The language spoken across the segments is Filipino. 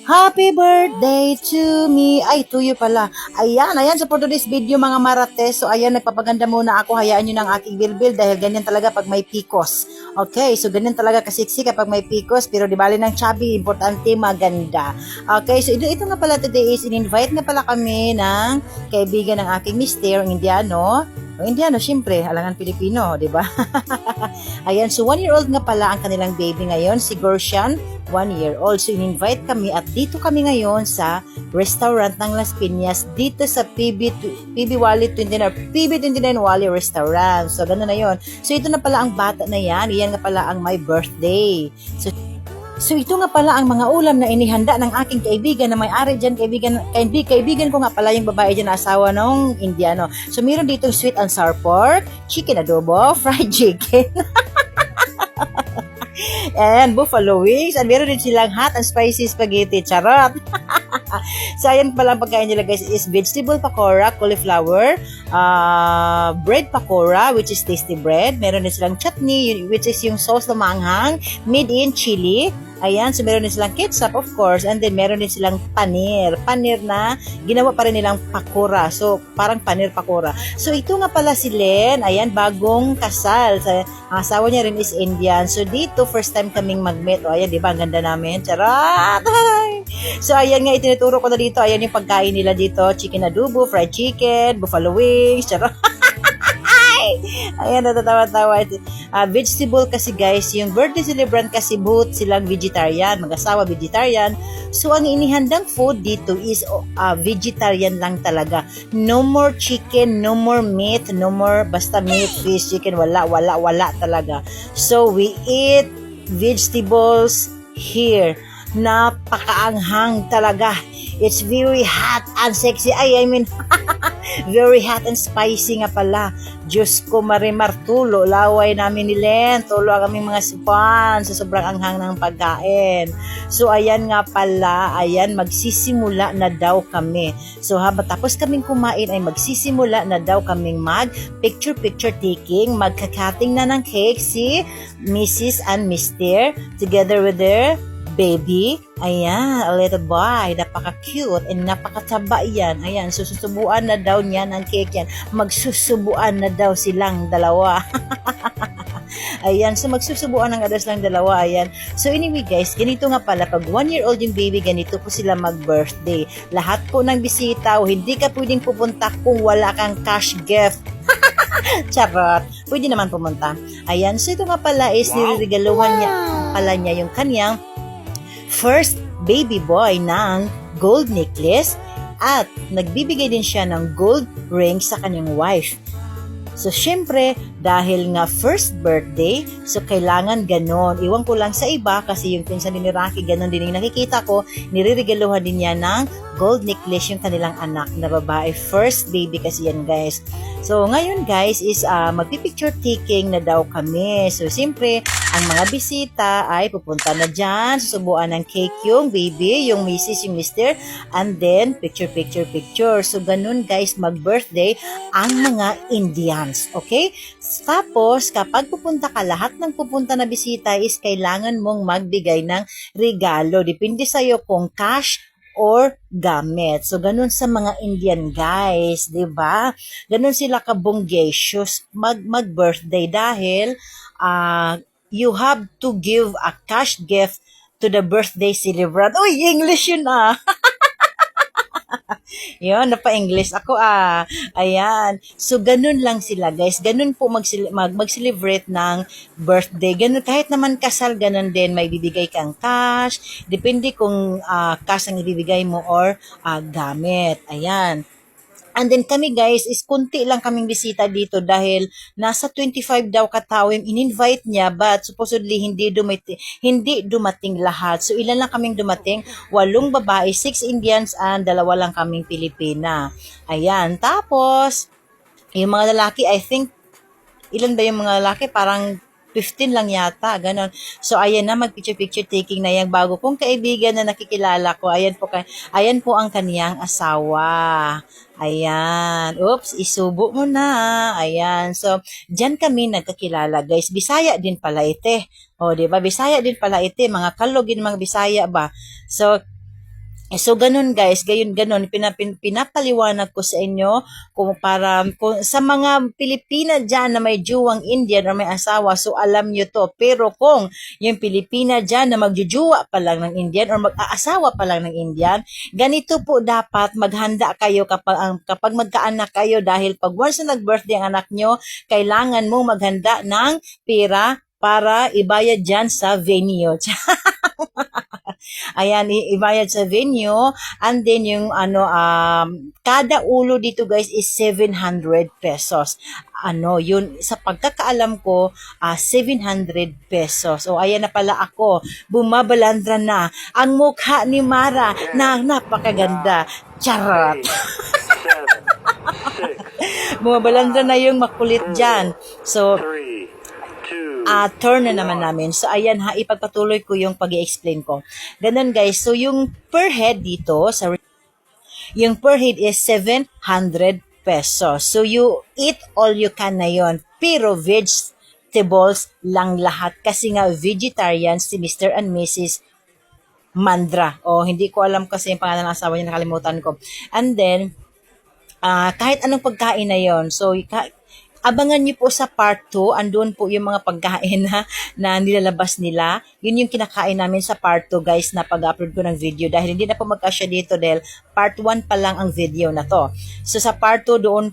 Happy birthday to me. Ay, to you pala. Ayan. So for today's video mga Marites. So ayan, nagpapaganda muna ako. Hayaan nyo ng aking bilbil dahil ganyan talaga pag may pikos. Okay, so ganyan talaga kasiksi kapag may pikos. Pero di bali ng chubby, importante maganda. Okay, so ito nga pala today is in-invite nga pala kami ng kaibigan ng aking mister, ang Indiano. Indiano, syempre, alangan Pilipino, di ba? Ayan, so 1-year-old nga pala ang kanilang baby ngayon, si Gershan, 1-year-old. So, in-invite kami at dito kami ngayon sa restaurant ng Las Piñas, dito sa PB Wally 29, PB29 Wally Restaurant. So, gano'n na yon. So, ito na pala ang bata na yan. Iyan nga pala ang my birthday. So ito nga pala ang mga ulam na inihanda ng aking kaibigan na may-ari dyan, kaibigan ko nga pala yung babae dyan na asawa ng Indiano. So meron dito sweet and sour pork, chicken adobo, fried chicken, and buffalo wings, and meron din silang hot and spicy spaghetti, charot. So ayan pala ang pagkain nila guys is vegetable pakora, cauliflower, bread pakora which is tasty bread. Meron din silang chutney which is yung sauce na maanghang, made in chili. Ayan, so meron din silang ketchup of course, and then meron din silang panir na ginawa pa rin nilang pakora. So parang panir pakora. So ito nga pala si Len, ayan, bagong kasal. Ang asawa niya rin is Indian. So dito first time kaming mag-meet. O ayan, di ba ang ganda namin? Charot! So ayan nga, itinuturo ko na dito. Ayan yung pagkain nila dito. Chicken adobo, fried chicken, buffalo wings, charot. Ayan, natatawa-tawa. Vegetable kasi guys, yung birthday celebrant kasi both silang vegetarian, mag-asawa vegetarian. So ang inihandang food dito is vegetarian lang talaga. No more chicken, no more meat, no more basta meat, fish, chicken, wala talaga. So we eat vegetables here. Napakaanghang talaga. It's very hot and sexy. I mean, very hot and spicy nga pala. Diyos ko, marimar, tulo. Laway namin ni Len. Tulo ang aming mga supan sa sobrang anghang ng pagkain. So, ayan nga pala. Ayan, magsisimula na daw kami. So, habang tapos kaming kumain ay magsisimula na daw kaming picture taking. Magkakating na ng cake si Mrs. and Mr. together with their baby. Ayan, a little boy. Napaka-cute and napakataba yan. Ayan, susubuan na daw niya ng cake yan. Magsusubuan na daw silang dalawa. Ayan, so magsusubuan ng adas lang dalawa. Ayan. So anyway guys, ganito nga pala. Pag 1-year-old yung baby, ganito po sila mag-birthday. Lahat po ng bisita o hindi ka pwedeng pupunta kung wala kang cash gift. Charot. Pwede naman pumunta. Ayan, so ito nga pala is niriregaluhan niya yung kanyang first baby boy ng gold necklace at nagbibigay din siya ng gold ring sa kanyang wife. So, syempre, dahil nga first birthday, so kailangan ganon. Iwan ko lang sa iba kasi yung pinsan ni Rocky, ganon din yung nakikita ko, niriregaluhan din niya ng gold necklace yung kanilang anak na babae. First baby kasi yan guys. So, ngayon guys is magpipicture taking na daw kami. So, siyempre, ang mga bisita ay pupunta na dyan, susubuan ng cake yung baby, yung Mrs., yung Mr., and then picture. So, ganun guys, mag-birthday ang mga Indians. Okay? Tapos, kapag pupunta ka, lahat ng pupunta na bisita is kailangan mong magbigay ng regalo. Depende sa'yo kung cash or gamit. So, ganun sa mga Indian guys, di ba? Ganun sila kabonggacious mag-birthday dahil you have to give a cash gift to the birthday celebrant. Uy, English yun Yun, napa-English ako Ayan. So, ganun lang sila, guys. Ganun po mag-celebrate ng birthday. Ganun, kahit naman kasal, ganun din. May bibigay kang cash. Depende kung cash ang ibibigay mo or gamit. Ayan. And then kami guys, is kunti lang kaming bisita dito dahil nasa 25 daw katao yung in-invite niya but supposedly hindi dumating lahat. So ilan lang kaming dumating? 8 babae, 6 Indians and 2 lang kaming Pilipina. Ayan. Tapos, yung mga lalaki, I think, ilan ba yung mga lalaki? Parang 15 lang yata, ganon. So, ayan na, mag-picture taking na yung bago kong kaibigan na nakikilala ko. Ayan po ang kaniyang asawa. Ayan. Oops, isubo mo na. Ayan. So, dyan kami nagkakilala, guys. Bisaya din pala ite. O, diba? Bisaya din pala ite. Mga kalog din mga Bisaya ba? So, So ganun guys, ganon pinapaliwanag ko sa inyo kung kung sa mga Pilipina diyan na may juwang Indian or may asawa, so alam nyo to. Pero kung yung Pilipina diyan na magjujuwa pa lang ng Indian or mag-aasawa pa lang ng Indian, ganito po dapat maghanda kayo kapag magkaanak kayo, dahil pag once na nag-birthday ang anak nyo, kailangan mong maghanda ng pera para ibayad dyan sa venue. Ayan, ibayad sa venue. And then yung kada ulo dito guys is 700 pesos. Yun, sa pagkakaalam ko, 700 pesos. O ayan na pala ako, bumabalandra na ang mukha ni Mara na napakaganda. Charot! Bumabalandra na yung makulit dyan. So, turn na naman namin. So, ayan ha, ipagpatuloy ko yung pag-i-explain ko. Ganun guys, so yung per head dito, yung per head is 700 pesos. So, you eat all you can na yun. Pero vegetables lang lahat. Kasi nga, vegetarian si Mr. and Mrs. Mandra. Hindi ko alam kasi yung pangalan ng asawa niya, nakalimutan ko. And then, kahit anong pagkain na yon. So, abangan niyo po sa part 2, andun po yung mga pagkain na nilalabas nila. Yun yung kinakain namin sa part 2 guys, na pag-upload ko ng video, dahil hindi na po magkasya dito dahil part 1 pa lang ang video na to. So sa part 2 doon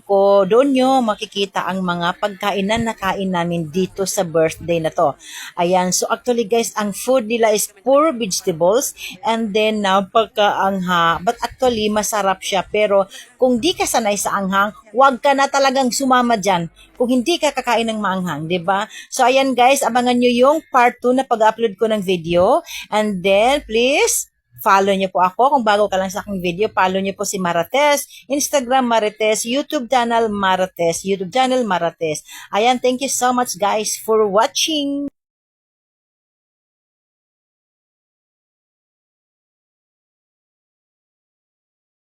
nyo makikita ang mga pagkain na nakain namin dito sa birthday na to. Ayan, so actually guys, ang food nila is pure vegetables and then napakaangha. But actually masarap siya, pero kung di ka sanay sa anghang, wag ka na talagang sumama dyan kung hindi ka kakain ng maanghang, di ba? So, ayan guys, abangan nyo yung part 2 na pag-upload ko ng video. And then, please, follow nyo po ako. Kung bago ka lang sa aking video, follow nyo po si Marites, Instagram Marites, YouTube channel Marites. Ayan, thank you so much guys for watching.